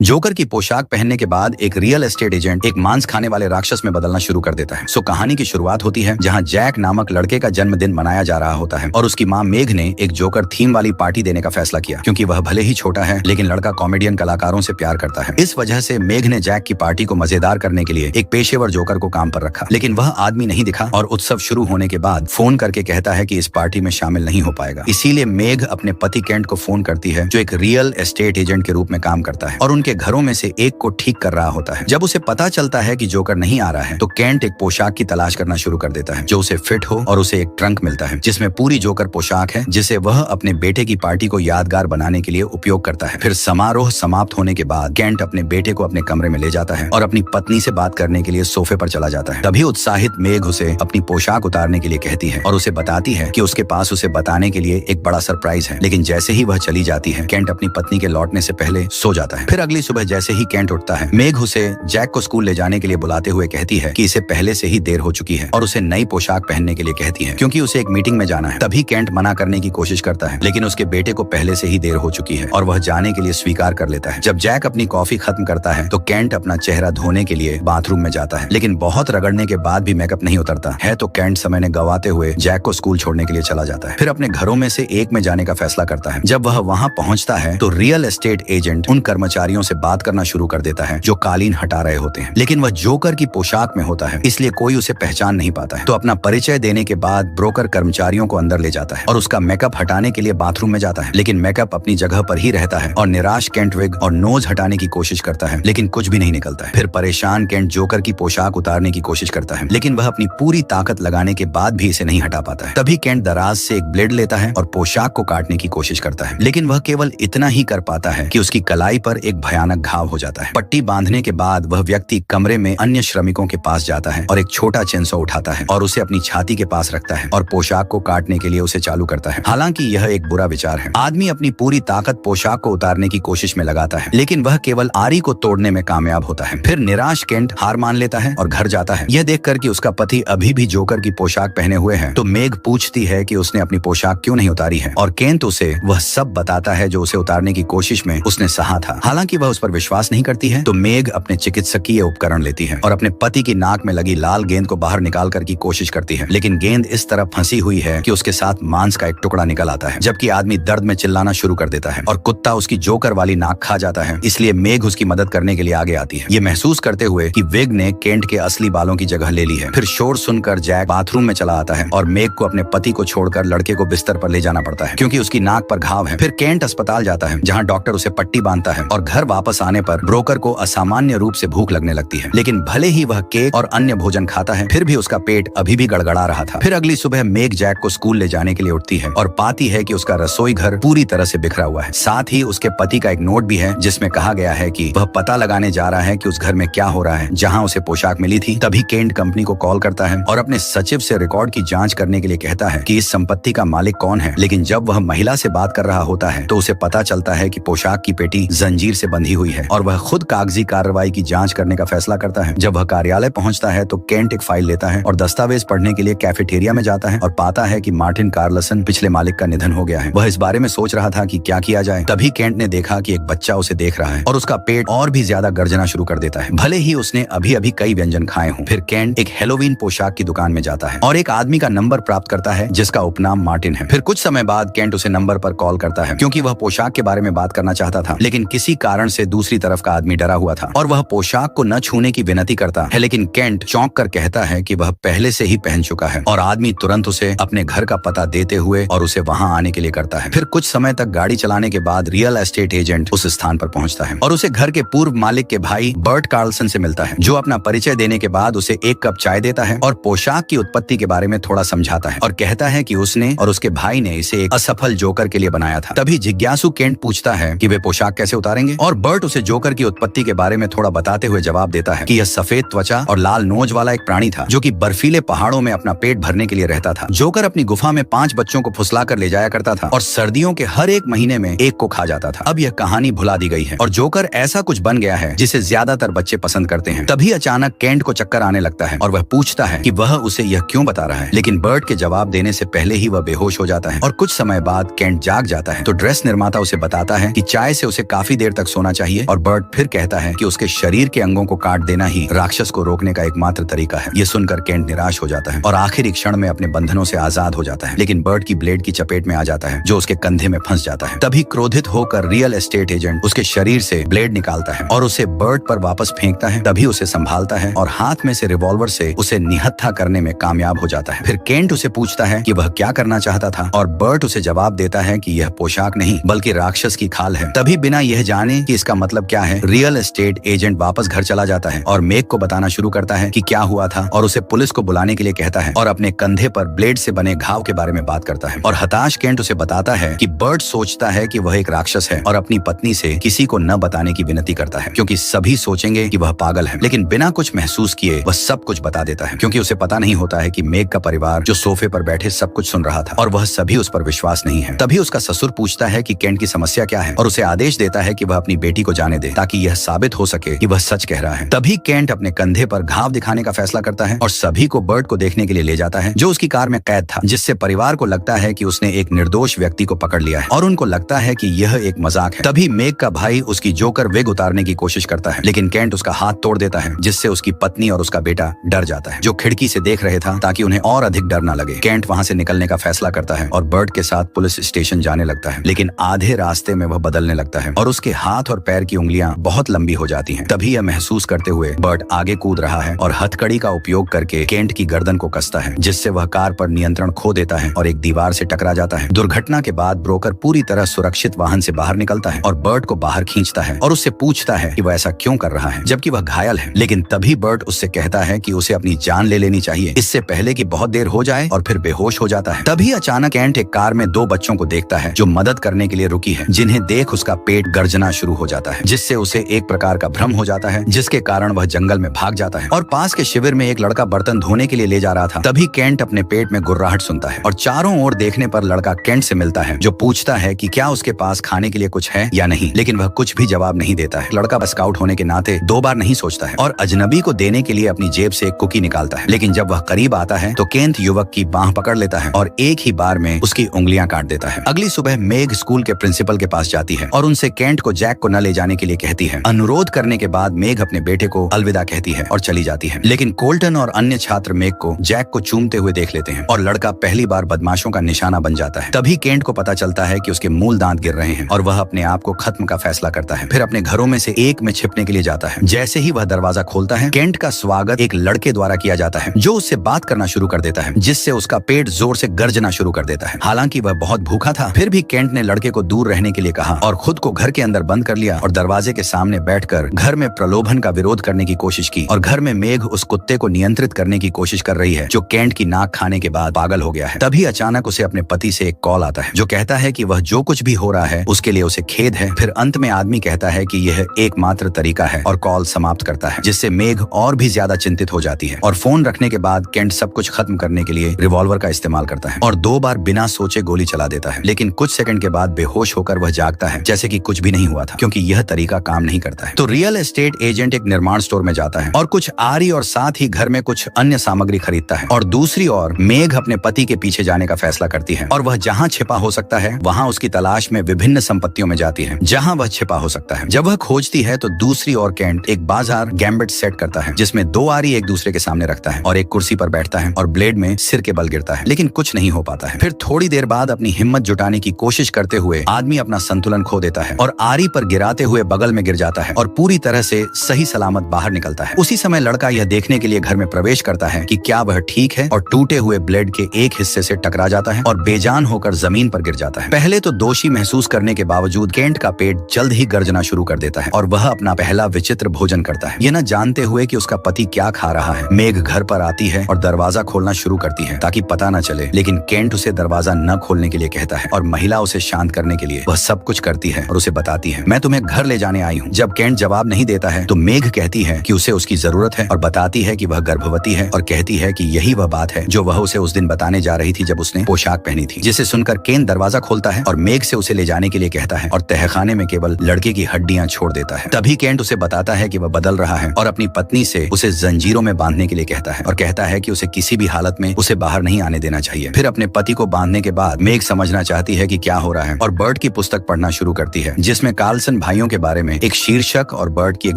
Joker की पोशाक पहनने के बाद एक रियल एस्टेट एजेंट एक मांस खाने वाले राक्षस में बदलना शुरू कर देता है। सो कहानी की शुरुआत होती है जहां जैक नामक लड़के का जन्मदिन मनाया जा रहा होता है और उसकी मां मेघ ने एक जोकर थीम वाली पार्टी देने का फैसला किया क्योंकि वह भले ही छोटा है लेकिन लड़का कॉमेडियन कलाकारों से प्यार करता है। इस वजह से मेघ ने जैक की पार्टी को मजेदार करने के लिए एक पेशेवर जोकर को काम पर रखा, लेकिन वह आदमी नहीं दिखा और उत्सव शुरू होने के बाद फोन करके कहता है कि इस पार्टी में शामिल नहीं हो पाएगा। इसीलिए मेघ अपने पति केंट को फोन करती है जो एक रियल एस्टेट एजेंट के रूप में काम करता है और उनके घरों में से एक को ठीक कर रहा होता है। जब उसे पता चलता है कि जोकर नहीं आ रहा है तो केंट एक पोशाक की तलाश करना शुरू कर देता है जो उसे फिट हो और उसे एक ट्रंक मिलता है जिसमें पूरी जोकर पोशाक है जिसे वह अपने बेटे की पार्टी को यादगार बनाने के लिए उपयोग करता है। फिर समारोह समाप्त होने के बाद केंट अपने बेटे को अपने कमरे में ले जाता है और अपनी पत्नी से बात करने के लिए सोफे पर चला जाता है। तभी उत्साहित मेघ उसे अपनी पोशाक उतारने के लिए कहती है और उसे बताती है कि उसके पास उसे बताने के लिए एक बड़ा सरप्राइज है, लेकिन जैसे ही वह चली जाती है केंट अपनी पत्नी के लौटने से पहले सो जाता है। फिर अगली सुबह जैसे ही केंट उठता है मेघ उसे जैक को स्कूल ले जाने के लिए बुलाते हुए कहती है कि इसे पहले से ही देर हो चुकी है और उसे नई पोशाक पहनने के लिए कहती है क्योंकि उसे एक मीटिंग में जाना है। तभी केंट मना करने की कोशिश करता है लेकिन उसके बेटे को पहले से ही देर हो चुकी है और वह जाने के लिए स्वीकार कर लेता है। जब जैक अपनी कॉफी खत्म करता है तो केंट अपना चेहरा धोने के लिए बाथरूम में जाता है, लेकिन बहुत रगड़ने के बाद भी मेकअप नहीं उतरता है तो केंट समय ने गवाते हुए जैक को स्कूल छोड़ने के लिए चला जाता है। फिर अपने घरों में से एक में जाने का फैसला करता है। जब वह वहां पहुंचता है तो रियल एस्टेट एजेंट उन कर्मचारियों से बात करना शुरू कर देता है जो कालीन हटा रहे होते हैं, लेकिन वह जोकर की पोशाक में होता है इसलिए कोई उसे पहचान नहीं पाता है। तो अपना परिचय देने के बाद ब्रोकर कर्मचारियों को अंदर ले जाता है और उसका मेकअप हटाने के लिए बाथरूम में जाता है, लेकिन मेकअप अपनी जगह पर ही रहता है और निराश केंट विग और नोज हटाने की कोशिश करता है लेकिन कुछ भी नहीं निकलता है। फिर परेशान केंट जोकर की पोशाक उतारने की कोशिश करता है लेकिन वह अपनी पूरी ताकत लगाने के बाद भी इसे नहीं हटा पाता है। तभी केंट दराज से एक ब्लेड लेता है और पोशाक को काटने की कोशिश करता है, लेकिन वह केवल इतना ही कर पाता है कि उसकी कलाई पर एक भयानक घाव हो जाता है। पट्टी बांधने के बाद वह व्यक्ति कमरे में अन्य श्रमिकों के पास जाता है और एक छोटा चेंसो उठाता है और उसे अपनी छाती के पास रखता है और पोशाक को काटने के लिए उसे चालू करता है। हालांकि यह एक बुरा विचार है। आदमी अपनी पूरी ताकत पोशाक को उतारने की कोशिश में लगाता है लेकिन वह केवल आरी को तोड़ने में कामयाब होता है। फिर निराश केंट हार मान लेता है और घर जाता है। यह देखकर कि उसका पति अभी भी जोकर की पोशाक पहने हुए है तो मेघ पूछती है कि उसने अपनी पोशाक क्यों नहीं उतारी है और केंट उसे वह सब बताता है जो उसे उतारने की कोशिश में उसने सहा था। हालांकि वह उस पर विश्वास नहीं करती है तो मेघ अपने चिकित्सकीय उपकरण लेती है और अपने पति की नाक में लगी लाल गेंद को बाहर निकाल कर की कोशिश करती है, लेकिन गेंद इस तरह फंसी हुई है कि उसके साथ मांस का एक टुकड़ा निकल आता है। जबकि आदमी दर्द में चिल्लाना शुरू कर देता है और कुत्ता उसकी जोकर वाली नाक खा जाता है, इसलिए मेघ उसकी मदद करने के लिए आगे आती है, ये महसूस करते हुए कि विग ने केंट के असली बालों की जगह ले ली है। फिर शोर सुनकर जैक बाथरूम में चला आता है और मेघ को अपने पति को छोड़कर लड़के को बिस्तर पर ले जाना पड़ता है क्योंकि उसकी नाक पर घाव है। फिर केंट अस्पताल जाता है जहाँ डॉक्टर उसे पट्टी बांधता है और घर वापस आने पर ब्रोकर को असामान्य रूप से भूख लगने लगती है, लेकिन भले ही वह केक और अन्य भोजन खाता है फिर भी उसका पेट अभी भी गड़गड़ा रहा था। फिर अगली सुबह मेघ जैक को स्कूल ले जाने के लिए उठती है और पाती है कि उसका रसोई घर पूरी तरह से बिखरा हुआ है। साथ ही उसके पति का एक नोट भी है जिसमें कहा गया है कि वह पता लगाने जा रहा है कि उस घर में क्या हो रहा है जहां उसे पोशाक मिली थी। तभी केंट कंपनी को कॉल करता है और अपने सचिव से रिकॉर्ड की जांच करने के लिए कहता है कि इस संपत्ति का मालिक कौन है, लेकिन जब वह महिला से बात कर रहा होता है तो उसे पता चलता है कि पोशाक की पेटी जंजीर से बंधी हुई है और वह खुद कागजी कार्रवाई की जांच करने का फैसला करता है। जब वह कार्यालय पहुंचता है तो केंट एक फाइल लेता है और दस्तावेज पढ़ने के लिए कैफेटेरिया में जाता है और पाता है कि मार्टिन कार्लसन पिछले मालिक का निधन हो गया है। वह इस बारे में सोच रहा था कि क्या किया जाए, तभी केंट ने देखा कि एक बच्चा उसे देख रहा है और उसका पेट और भी ज्यादा गर्जना शुरू कर देता है, भले ही उसने अभी अभी कई व्यंजन खाए हों। फिर केंट एक हेलोवीन पोशाक की दुकान में जाता है और एक आदमी का नंबर प्राप्त करता है जिसका उपनाम मार्टिन है। फिर कुछ समय बाद केंट उसे नंबर पर कॉल करता है क्योंकि वह पोशाक के बारे में बात करना चाहता था, लेकिन किसी कारण से दूसरी तरफ का आदमी डरा हुआ था और वह पोशाक को न छूने की विनती करता है, लेकिन केंट चौंक कर कहता है कि वह पहले से ही पहन चुका है और आदमी तुरंत उसे अपने घर का पता देते हुए और उसे वहां आने के लिए करता है। फिर कुछ समय तक गाड़ी चलाने के बाद रियल एस्टेट एजेंट उस स्थान पर पहुंचता है और उसे घर के पूर्व मालिक के भाई बर्ट कार्लसन से मिलता है जो अपना परिचय देने के बाद उसे एक कप चाय देता है और पोशाक की उत्पत्ति के बारे में थोड़ा समझाता है और कहता है कि उसने और उसके भाई ने इसे एक असफल जोकर के लिए बनाया था। तभी जिज्ञासु केंट पूछता है कि वे पोशाक कैसे उतारेंगे और बर्ट उसे जोकर की उत्पत्ति के बारे में थोड़ा बताते हुए जवाब देता है कि यह सफेद त्वचा और लाल नोज वाला एक प्राणी था जो कि बर्फीले पहाड़ों में अपना पेट भरने के लिए रहता था। जोकर अपनी गुफा में 5 बच्चों को फुसला कर ले जाया करता था और सर्दियों के हर एक महीने में एक को खा जाता था। अब यह कहानी भुला दी गई है और जोकर ऐसा कुछ बन गया है जिसे ज्यादातर बच्चे पसंद करते हैं। तभी अचानक केंट को चक्कर आने लगता है और वह पूछता है कि वह उसे यह क्यों बता रहा है, लेकिन बर्ट के जवाब देने से पहले ही वह बेहोश हो जाता है और कुछ समय बाद केंट जाग जाता है तो ड्रेस निर्माता उसे बताता है कि चाय से उसे काफी देर तक सोना होना चाहिए और बर्ट फिर कहता है कि उसके शरीर के अंगों को काट देना ही राक्षस को रोकने का एकमात्र तरीका है। ये सुनकर केंट निराश हो जाता है और आखिरी क्षण में अपने बंधनों से आजाद हो जाता है, लेकिन बर्ट की ब्लेड की चपेट में आ जाता है जो उसके कंधे में फंस जाता है। तभी क्रोधित होकर रियल एस्टेट एजेंट उसके शरीर से ब्लेड निकालता है और उसे बर्ट पर वापस फेंकता है। तभी उसे संभालता है और हाथ में से रिवॉल्वर से उसे निहत्था करने में कामयाब हो जाता है। फिर केंट उसे पूछता है कि वह क्या करना चाहता था और बर्ट उसे जवाब देता है कि यह पोशाक नहीं बल्कि राक्षस की खाल है। तभी बिना यह जाने कि इसका मतलब क्या है, रियल एस्टेट एजेंट वापस घर चला जाता है और मेग को बताना शुरू करता है कि क्या हुआ था और उसे पुलिस को बुलाने के लिए कहता है और अपने कंधे पर ब्लेड से बने घाव के बारे में बात करता है। और हताश केंट उसे बताता है कि बर्ट सोचता है कि वह एक राक्षस है और अपनी पत्नी से किसी को न बताने की विनती करता है क्योंकि सभी सोचेंगे कि वह पागल है, लेकिन बिना कुछ महसूस किए वह सब कुछ बता देता है क्योंकि उसे पता नहीं होता है कि मेग का परिवार जो सोफे पर बैठे सब कुछ सुन रहा था और वह सभी उस पर विश्वास नहीं है। तभी उसका ससुर पूछता है कि केंट की समस्या क्या है और उसे आदेश देता है कि वह अपनी बेटी को जाने दे ताकि यह साबित हो सके कि वह सच कह रहा है। तभी केंट अपने कंधे पर घाव दिखाने का फैसला करता है और सभी को बर्ट को देखने के लिए ले जाता है जो उसकी कार में कैद था, जिससे परिवार को लगता है कि उसने एक निर्दोष व्यक्ति को पकड़ लिया है और उनको लगता है कि यह एक मजाक है। तभी मेग का भाई उसकी जोकर विग उतारने की कोशिश करता है, लेकिन केंट उसका हाथ तोड़ देता है जिससे उसकी पत्नी और उसका बेटा डर जाता है जो खिड़की से देख रहे था ताकि उन्हें और अधिक डर न लगे। केंट वहां से निकलने का फैसला करता है और बर्ट के साथ पुलिस स्टेशन जाने लगता है, लेकिन आधे रास्ते में वह बदलने लगता है और उसके हाथ और पैर की उंगलियां बहुत लंबी हो जाती हैं। तभी यह महसूस करते हुए बर्ट आगे कूद रहा है और हथकड़ी का उपयोग करके केंट की गर्दन को कसता है जिससे वह कार पर नियंत्रण खो देता है और एक दीवार से टकरा जाता है। दुर्घटना के बाद ब्रोकर पूरी तरह सुरक्षित वाहन से बाहर निकलता है और बर्ट को बाहर खींचता है और उससे पूछता है कि वह ऐसा क्यों कर रहा है जबकि वह घायल है। लेकिन तभी बर्ट उससे कहता है कि उसे अपनी जान ले लेनी चाहिए इससे पहले कि बहुत देर हो जाए और फिर बेहोश हो जाता है। तभी अचानक केंट एक कार में 2 बच्चों को देखता है जो मदद करने के लिए रुकी है, जिन्हें देख उसका पेट गर्जना शुरू हो जाता है जिससे उसे एक प्रकार का भ्रम हो जाता है जिसके कारण वह जंगल में भाग जाता है और पास के शिविर में एक लड़का बर्तन धोने के लिए ले जा रहा था। तभी केंट अपने पेट में गुर्राहट सुनता है और चारों ओर देखने पर लड़का केंट से मिलता है जो पूछता है कि क्या उसके पास खाने के लिए कुछ है या नहीं, लेकिन वह कुछ भी जवाब नहीं देता है। लड़का स्काउट होने के नाते 2 बार नहीं सोचता है और अजनबी को देने के लिए अपनी जेब से एक कुकी निकालता है, लेकिन जब वह करीब आता है तो केंट युवक की बांह पकड़ लेता है और एक ही बार में उसकी उंगलियां काट देता है। अगली सुबह मेग स्कूल के प्रिंसिपल के पास जाती है और उनसे केंट को जैक को न ले जाने के लिए कहती है। अनुरोध करने के बाद मेग अपने बेटे को अलविदा कहती है और चली जाती है, लेकिन कोल्टन और अन्य छात्र मेग को जैक को चूमते हुए देख लेते हैं और लड़का पहली बार बदमाशों का निशाना बन जाता है। तभी केंट को पता चलता है कि उसके मूल दांत गिर रहे हैं और वह अपने आप को खत्म का फैसला करता है। फिर अपने घरों में से एक में छिपने के लिए जाता है। जैसे ही वह दरवाजा खोलता है केंट का स्वागत एक लड़के द्वारा किया जाता है जो उससे बात करना शुरू कर देता है जिससे उसका पेट जोर से गर्जना शुरू कर देता है। हालांकि वह बहुत भूखा था, फिर भी केंट ने लड़के को दूर रहने के लिए कहा और खुद को घर के अंदर बंद कर लिया और दरवाजे के सामने बैठकर घर में प्रलोभन का विरोध करने की कोशिश की और घर में मेघ उस कुत्ते को नियंत्रित करने की कोशिश कर रही है जो केंट की नाक खाने के बाद पागल हो गया है। तभी अचानक उसे अपने पति से एक कॉल आता है जो कहता है कि वह जो कुछ भी हो रहा है उसके लिए उसे खेद है। फिर अंत में आदमी कहता है कि यह एकमात्र तरीका है और कॉल समाप्त करता है, जिससे मेघ और भी ज्यादा चिंतित हो जाती है और फोन रखने के बाद केंट सब कुछ खत्म करने के लिए रिवॉल्वर का इस्तेमाल करता है और 2 बार बिना सोचे गोली चला देता है, लेकिन कुछ सेकंड के बाद बेहोश होकर वह जागता है जैसे कि कुछ भी नहीं हुआ था क्योंकि यह तरीका काम नहीं करता है। तो रियल एस्टेट एजेंट एक निर्माण स्टोर में जाता है और कुछ आरी और साथ ही घर में कुछ अन्य सामग्री खरीदता है और दूसरी ओर मेघ अपने पति के पीछे जाने का फैसला करती है और वह जहाँ छिपा हो सकता है वहाँ उसकी तलाश में विभिन्न संपत्तियों में जाती है जहाँ वह छिपा हो सकता है। जब वह खोजती है तो दूसरी ओर केंट एक बाजार गैम्बिट सेट करता है जिसमें 2 आरी एक दूसरे के सामने रखता है और एक कुर्सी पर बैठता है और ब्लेड में सिर के बल गिरता है, लेकिन कुछ नहीं हो पाता है। फिर थोड़ी देर बाद अपनी हिम्मत जुटाने की कोशिश करते हुए आदमी अपना संतुलन खो देता है और आरी पर गिराते हुए बगल में गिर जाता है और पूरी तरह से सही सलामत बाहर निकलता है। उसी समय लड़का यह देखने के लिए घर में प्रवेश करता है कि क्या वह ठीक है और टूटे हुए ब्लेड के एक हिस्से से टकरा जाता है और बेजान होकर जमीन पर गिर जाता है। पहले तो दोषी महसूस करने के बावजूद केंट का पेट जल्द ही गर्जना शुरू कर देता है और वह अपना पहला विचित्र भोजन करता है, ये न जानते हुए कि उसका पति क्या खा रहा है। मेघ घर पर आती है और दरवाजा खोलना शुरू करती है ताकि पता न चले, लेकिन केंट उसे दरवाजा न खोलने के लिए कहता है और महिला उसे शांत करने के लिए वह सब कुछ करती है और उसे बताती है मैं तुम्हें घर ले जाने आई हूँ। जब केंट जवाब नहीं देता है तो मेघ कहती है कि उसे उसकी जरूरत है और बताती है कि वह गर्भवती है और कहती है कि यही वह बात है जो वह उसे उस दिन बताने जा रही थी जब उसने पोशाक पहनी थी। जिसे सुनकर केंट दरवाजा खोलता है और मेघ से उसे ले जाने के लिए कहता है और तहखाने में केवल लड़के की हड्डियां छोड़ देता है। तभी केंट उसे बताता है कि वह बदल रहा है और अपनी पत्नी से उसे जंजीरों में बांधने के लिए कहता है और कहता है कि उसे किसी भी हालत में उसे बाहर नहीं आने देना चाहिए। फिर अपने पति को बांधने के बाद मेघ समझना चाहती है कि क्या हो रहा है और बर्ट की पुस्तक पढ़ना शुरू करती है जिसमें कार्लसन भाइयों के बारे में एक शीर्षक और बर्ट की एक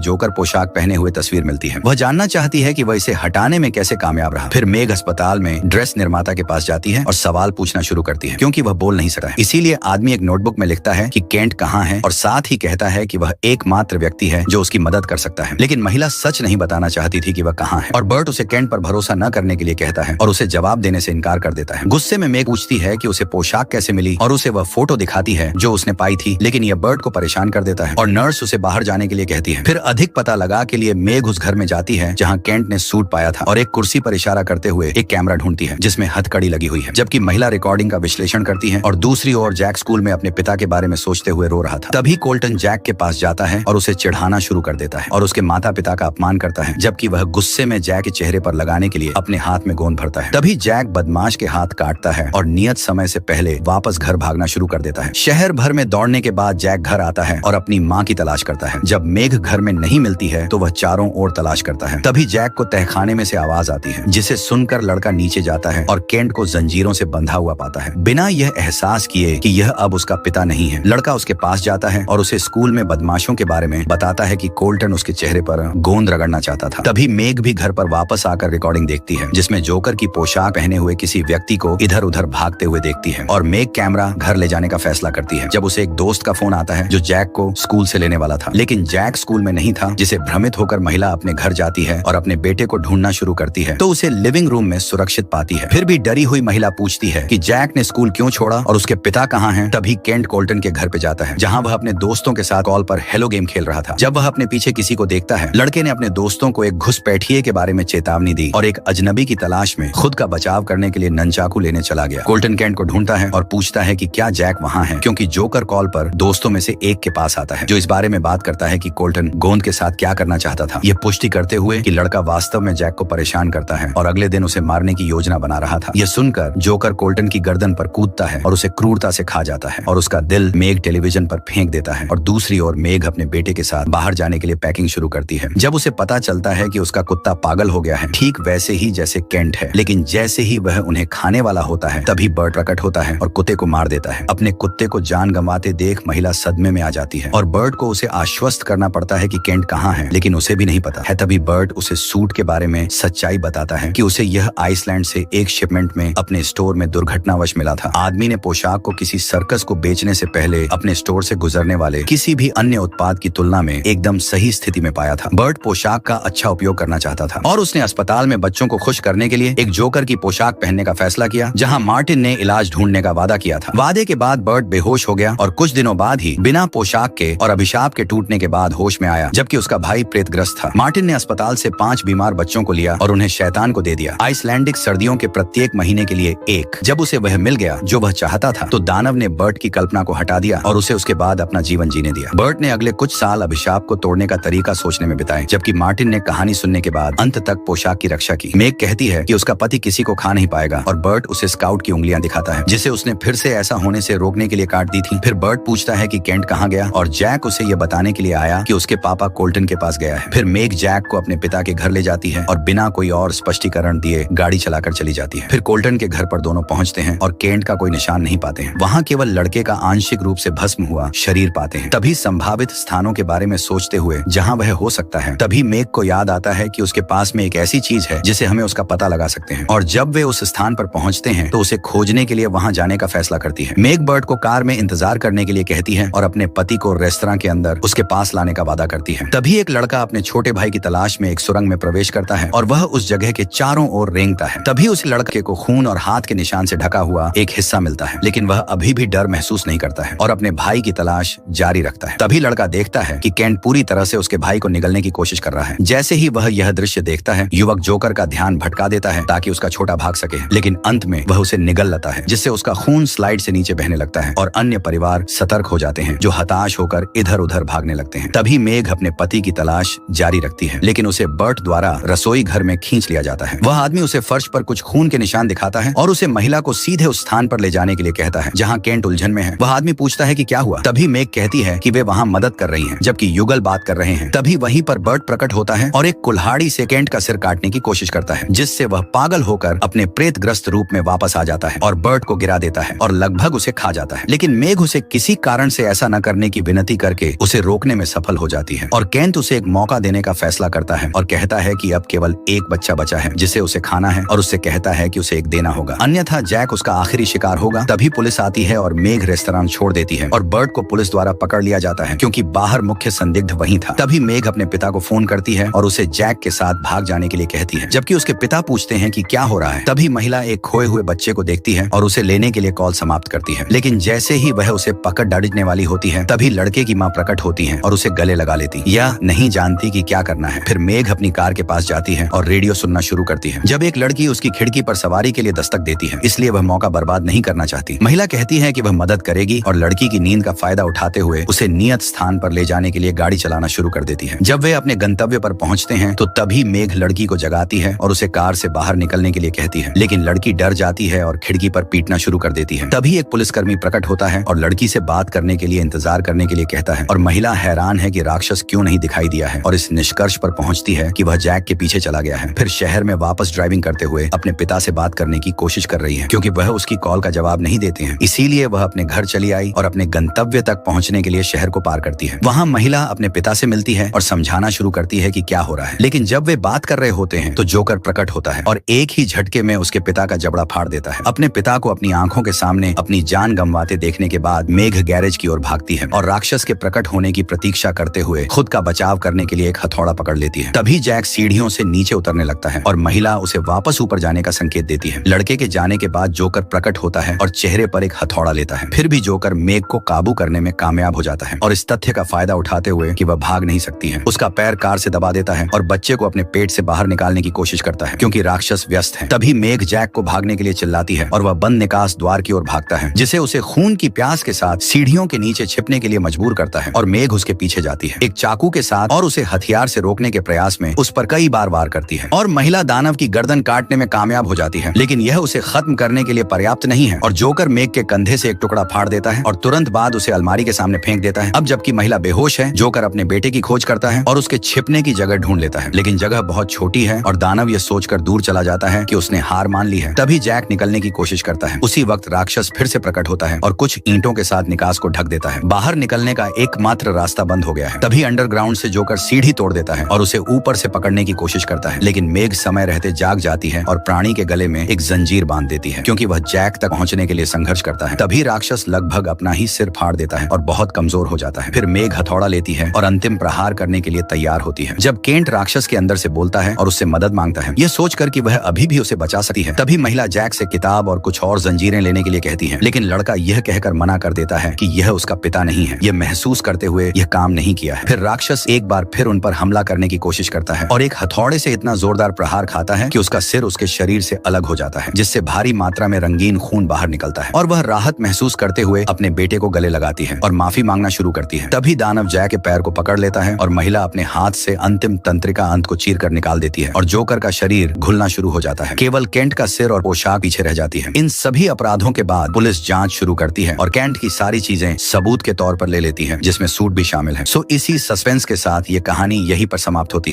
जोकर पोशाक पहने हुए तस्वीर मिलती है। वह जानना चाहती है कि वह इसे हटाने में कैसे कामयाब रहा। फिर मेग अस्पताल में ड्रेस निर्माता के पास जाती है और सवाल पूछना शुरू करती है, क्योंकि वह बोल नहीं सकता है। इसीलिए आदमी एक नोटबुक में लिखता है कि केंट कहाँ है और साथ ही कहता है कि वह एकमात्र व्यक्ति है जो उसकी मदद कर सकता है। लेकिन महिला सच नहीं बताना चाहती थी कि वह कहाँ है और बर्ट उसे केंट पर भरोसा न करने के लिए कहता है और उसे जवाब देने से इनकार कर देता है। गुस्से में मेग पूछती है कि उसे पोशाक कैसे मिली और उसे वह फोटो दिखाती है जो उसने पाई थी, लेकिन यह बर्ट को परेशान कर देता है और नर्स उसे बाहर जाने के लिए कहती है। फिर अधिक पता लगा के लिए मेग उस घर में जाती है जहाँ केंट ने सूट पाया था और एक कुर्सी पर इशारा करते हुए एक कैमरा ढूंढती है जिसमें हथकड़ी लगी हुई है, जबकि महिला रिकॉर्डिंग का विश्लेषण करती है। और दूसरी ओर जैक स्कूल में अपने पिता के बारे में सोचते हुए रो रहा था। तभी कोल्टन जैक के पास जाता है और उसे चिढ़ाना शुरू कर देता है और उसके माता पिता का अपमान करता है, जबकि वह गुस्से में जैक के चेहरे पर लगाने के लिए अपने हाथ में गोंद भरता है। तभी जैक बदमाश के हाथ काटता है और नियत समय से पहले वापस घर भागना शुरू कर देता है। शहर भर में दौड़ने के बाद जैक घर आता है और अपनी माँ की तलाश करता है। जब मेघ घर में नहीं मिलती है तो वह चारों ओर तलाश करता है। तभी जैक को तहखाने में से आवाज आती है, जिसे सुनकर लड़का नीचे जाता है और केंट को जंजीरों से बंधा हुआ पाता है, बिना यह एहसास किए कि यह अब उसका पिता नहीं है। लड़का उसके पास जाता है और उसे स्कूल में बदमाशों के बारे में बताता है कि कोल्टन उसके चेहरे पर गोंद रगड़ना चाहता था। तभी मेघ भी घर पर वापस आकर रिकॉर्डिंग देखती है जिसमें जोकर की पोशाक पहने हुए किसी व्यक्ति को इधर उधर भागते हुए देखती है और मेघ कैमरा घर ले जाने का फैसला करती है। जब उसे एक दोस्त का फोन आता है जो जैक को स्कूल से लेने वाला था, लेकिन जैक स्कूल में नहीं था, जिसे भ्रमित होकर महिला अपने घर जाती है और अपने बेटे को ढूंढना शुरू करती है तो उसे लिविंग रूम में सुरक्षित पाती है। फिर भी डरी हुई महिला पूछती है कि जैक ने स्कूल क्यों छोड़ा और उसके पिता कहाँ हैं। तभी केंट कोल्टन के घर पे जाता है जहाँ वह अपने दोस्तों के साथ कॉल पर हेलो गेम खेल रहा था। जब वह अपने पीछे किसी को देखता है, लड़के ने अपने दोस्तों को एक घुसपैठिए के बारे में चेतावनी दी और एक अजनबी की तलाश में खुद का बचाव करने के लिए ननचाकू लेने चला गया। कोल्टन केंट को ढूंढता है और पूछता है कि क्या जैक वहाँ है, क्योंकि जोकर कॉल पर दोस्तों में से एक के पास आता है जो इस बारे में बात करता है कि कोल्टन गोंद के साथ क्या करना चाहता था, ये पुष्टि करते हुए कि लड़का वास्तव में जैक को परेशान करता है और अगले दिन उसे मारने की योजना बना रहा था। यह सुनकर जोकर कोल्टन की गर्दन पर कूदता है और उसे क्रूरता से खा जाता है और उसका दिल मेघ टेलीविजन पर फेंक देता है। और दूसरी ओर मेघ अपने बेटे के साथ बाहर जाने के लिए पैकिंग शुरू करती है। जब उसे पता चलता है कि उसका कुत्ता पागल हो गया है, ठीक वैसे ही जैसे केंट है, लेकिन जैसे ही वह उन्हें खाने वाला होता है तभी बर्ट प्रकट होता है और कुत्ते को मार देता है। अपने कुत्ते को जान गंवाते देख महिला सदमे में आ जाती है और बर्ट को उसे आश्वस्त करना पड़ता है कि केंट कहाँ है, लेकिन उसे भी नहीं पता है। तभी बर्ट उसे सूट के बारे में सच्चाई बताता है कि उसे यह आइसलैंड से एक शिपमेंट में अपने स्टोर में दुर्घटनावश मिला था। आदमी ने पोशाक को किसी सर्कस को बेचने से पहले अपने स्टोर से गुजरने वाले किसी भी अन्य उत्पाद की तुलना में एकदम सही स्थिति में पाया था। बर्ट पोशाक का अच्छा उपयोग करना चाहता था और उसने अस्पताल में बच्चों को खुश करने के लिए एक जोकर की पोशाक पहनने का फैसला किया, जहां मार्टिन ने इलाज ढूंढने का वादा किया था। वादे के बाद बर्ट बेहोश हो गया और कुछ दिनों बाद ही बिना पोशाक के और अभिशाप के टूटने के बाद होश में आया, जबकि उसका भाई प्रेतग्रस्त था। मार्टिन ने अस्पताल से 5 बीमार बच्चों को लिया और उन्हें शैतान को दे दिया। आइसलैंडिक सर्दियों के प्रत्येक महीने के लिए एक। जब उसे वह मिल गया जो वह चाहता था तो दानव ने बर्ट की कल्पना को हटा दिया और उसे उसके बाद अपना जीवन जीने दिया। बर्ट ने अगले कुछ साल अभिशाप को तोड़ने का तरीका सोचने में बिताए, जबकि मार्टिन ने कहानी सुनने के बाद अंत तक पोशाक की रक्षा की। मेग कहती है कि उसका पति किसी को खा नहीं पाएगा और बर्ट उसे स्काउट की उंगलियां दिखाता है जिसे उसने फिर से ऐसा होने से रोकने के लिए काट दी थी। फिर बर्ट पूछता है कि केंट कहाँ गया और जैक उसे यह बताने के लिए आया कि उसके पापा कोल्टन के पास गया है। फिर मेग जैक को अपने पिता के घर ले जाती है और बिना कोई और स्पष्टीकरण दिए गाड़ी चलाकर चली जाती है। फिर कोल्टन के घर पर दोनों पहुंचते हैं और केंट का कोई निशान नहीं पाते हैं। वहाँ केवल लड़के का आंशिक रूप से भस्म हुआ शरीर पाते हैं। तभी संभावित स्थानों के बारे में सोचते हुए जहाँ वह हो सकता है, तभी मेग को याद आता है कि उसके पास में एक ऐसी चीज है जिसे हमें उसका पता लगा सकते हैं। और जब वे उस स्थान पर पहुंचते हैं तो उसे खोजने के लिए वहां जाने का फैसला करती है। मेग बर्ट को कार में इंतजार करने के लिए कहती है और अपने पति को रेस्तरां के अंदर उसके पास लाने का वादा करती है। तभी एक लड़का अपने छोटे भाई की तलाश में एक सुरंग में प्रवेश करता है और वह उस जगह के चारों ओर रेंगता है। तभी उस लड़के को खून और हाथ के निशान से ढका हुआ एक हिस्सा मिलता है, लेकिन वह अभी भी डर महसूस नहीं करता है और अपने भाई की तलाश जारी रखता है। तभी लड़का देखता है कि केंट पूरी तरह से उसके भाई को निगलने की कोशिश कर रहा है। जैसे ही वह यह दृश्य देखता है, युवक जोकर का ध्यान भटका देता है ताकि उसका छोटा भाग सके, लेकिन अंत में वह उसे निगल लेता है जिससे उसका खून स्लाइड से नीचे बहने लगता है और अन्य परिवार सतर्क हो जाते हैं जो हताश होकर इधर उधर भागने लगते हैं। तभी मेघ अपने पति की तलाश जारी रखती है, लेकिन उसे बर्ट द्वारा रसोई घर में खींच लिया जाता है। वह आदमी उसे फर्श पर कुछ खून के निशान दिखाता है और उसे महिला को सीधे उस स्थान पर ले जाने के लिए कहता है जहाँ केंट उलझन में है। वह आदमी पूछता है कि क्या हुआ। तभी मेघ कहती है कि वे वहाँ मदद कर रही हैं, जबकि युगल बात कर रहे हैं। तभी वहीं पर बर्ट प्रकट होता है और एक कुल्हाड़ी से केंट का सिर काटने की कोशिश करता है, जिससे वह पागल होकर अपने प्रेतग्रस्त रूप में वापस आ जाता है और बर्ट को गिरा देता है और लगभग उसे खा जाता है। लेकिन मेघ उसे किसी कारण से ऐसा न करने की विनती करके उसे रोकने में सफल हो जाती है और केंट उसे एक मौका देने का फैसला करता है और कहता है कि अब केवल एक बच्चा बचा है जिसे उसे खाना है और उससे कहता है कि उसे एक देना होगा, अन्यथा जैक उसका आखिरी शिकार होगा। तभी पुलिस आती है और मेघ रेस्तरां छोड़ देती है और बर्ट को पुलिस द्वारा पकड़ लिया जाता है क्योंकि बाहर मुख्य संदिग्ध वही था। तभी मेघ अपने पिता को फोन करती है और उसे जैक के साथ भाग जाने के लिए कहती है, जबकि उसके पिता पूछते हैं कि क्या हो रहा है। तभी महिला एक खोए हुए बच्चे को देखती है और उसे लेने के लिए कॉल समाप्त करती है, लेकिन जैसे ही वह उसे पकड़ डालने वाली होती है तभी लड़के की माँ प्रकट होती है और उसे गले लगा लेती। यह नहीं जानती कि क्या करना है। फिर मेघ अपनी कार के पास जाती है और रेडियो सुनना शुरू करती है जब एक लड़की उसकी खिड़की पर सवारी के लिए दस्तक देती है, इसलिए वह मौका बर्बाद नहीं करना चाहती। महिला कहती है कि वह मदद करेगी और लड़की की नींद का फायदा उठाते हुए उसे नियत स्थान पर ले जाने के लिए गाड़ी चलाना शुरू कर देती है। जब वे अपने गंतव्य पर पहुंचते हैं तो तभी मेघ लड़की को जगाती है और उसे कार से बाहर निकलने के लिए कहती है, लेकिन लड़की डर जाती है और खिड़की पर पीटना शुरू कर देती है। तभी एक पुलिसकर्मी प्रकट होता है और लड़की से बात करने के लिए इंतजार करने के लिए कहता है और महिला हैरान है कि राक्षस क्यों नहीं दिखाई दिया है और इस निष्कर्ष पर पहुंचती है कि वह जैक के पीछे चला गया है। फिर शहर में वापस ड्राइविंग करते हुए अपने पिता से बात करने की कोशिश कर रही है क्योंकि वह उसकी कॉल का जवाब नहीं देते हैं, इसीलिए वह अपने घर चली आई और अपने गंतव्य तक पहुंचने के लिए शहर को पार करती है। वहां महिला अपने पिता से मिलती है और समझाना शुरू करती है कि क्या हो रहा है, लेकिन जब वे बात कर रहे होते हैं तो जोकर प्रकट होता है और एक ही झटके में उसके पिता का जबड़ा फाड़ देता है। अपने पिता को अपनी आंखों के सामने अपनी जान गंवाते देखने के बाद मेघ गैरेज की ओर भागती है और राक्षस के प्रकट होने की प्रतीक्षा करते हुए खुद का बचाव करने के लिए एक हथौड़ा पकड़ लेती है। तभी जैक सीढ़ियों से नीचे उतरने लगता है और महिला उसे वापस ऊपर जाने का संकेत देती है। लड़के के जाने के बाद जोकर प्रकट होता है और चेहरे पर एक हथौड़ा लेता है। फिर भी जोकर मेघ को काबू करने में कामयाब हो जाता है और इस तथ्य का फायदा उठाते हुए कि वह भाग नहीं सकती है, उसका पैर कार से दबा देता है और बच्चे को अपने पेट से बाहर निकालने की कोशिश करता है क्योंकि राक्षस व्यस्त है। तभी मेघ जैक को भागने के लिए चिल्लाती है और वह बंद निकास द्वार की ओर भागता है, जिसे उसे खून की प्यास के साथ सीढ़ियों के नीचे छिपने के लिए मजबूर करता है और मेघ उसके पीछे जाती है एक चाकू के साथ और उसे हथियार से रोकने के प्रयास में उस पर कई बार वार करती है और महिला दानव की गर्दन काटने में कामयाब हो जाती है, लेकिन यह उसे खत्म करने के लिए पर्याप्त नहीं है और जोकर मेघ के कंधे से एक टुकड़ा फाड़ देता है और तुरंत बाद उसे अलमारी के सामने फेंक देता है। अब जबकि महिला बेहोश है, जोकर अपने बेटे की खोज करता है और उसके छिपने की जगह ढूंढ लेता है, लेकिन जगह बहुत छोटी है और दानव यह सोचकर दूर चला जाता है कि उसने हार मान ली है। तभी जैक निकलने की कोशिश करता है। उसी वक्त राक्षस फिर से प्रकट होता है और कुछ ईंटों के साथ निकास को ढक देता है। बाहर निकलने का एकमात्र रास्ता बंद हो गया है। तभी अंडरग्राउंड से जोकर सीढ़ी तोड़ देता है और उसे ऊपर से पकड़ने की कोशिश करता है, लेकिन मेघ समय रहते जाग जाती है और प्राणी के गले में एक जंजीर बांध देती है क्योंकि वह जैक तक पहुंचने के लिए संघर्ष करता है। तभी राक्षस लगभग अपना ही सिर फाड़ देता है और बहुत कमजोर हो जाता है। फिर मेघ हथौड़ा लेती है और अंतिम प्रहार करने के लिए तैयार होती है। जब केंट राक्षस के अंदर से बोलता है और उससे मदद मांगता है, यह सोचकर कि वह अभी भी उसे बचा सकती है, तभी महिला जैक से किताब और कुछ और जंजीरें लेने के लिए कहती है, लेकिन लड़का यह कहकर मना कर देता है कि यह उसका पिता नहीं है। यह महसूस करते हुए यह काम नहीं किया है। फिर राक्षस एक बार फिर उन पर हमला करने की कोशिश करता है और एक हथौड़े से इतना जोरदार प्रहार खाता है कि उसका सिर उसके शरीर से अलग हो जाता है, जिससे भारी मात्रा में रंगीन खून बाहर निकलता है और वह राहत महसूस करते हुए अपने बेटे को गले लगाती है और माफी मांगना शुरू करती है। तभी दानव जैक के पैर को पकड़ लेता है और महिला अपने हाथ से अंतिम तंत्रिका अंत को चीर कर निकाल देती है और जोकर का शरीर घुलना शुरू हो जाता है। केवल केंट का सिर और पोशाक पीछे रह जाती है। इन सभी अपराधों के बाद पुलिस जांच शुरू करती है और केंट की सारी चीजें सबूत के तौर पर ले लेती है, जिसमें सूट भी शामिल है। सो इसी सस्पेंस के साथ ये कहानी यहीं पर समाप्त होती है।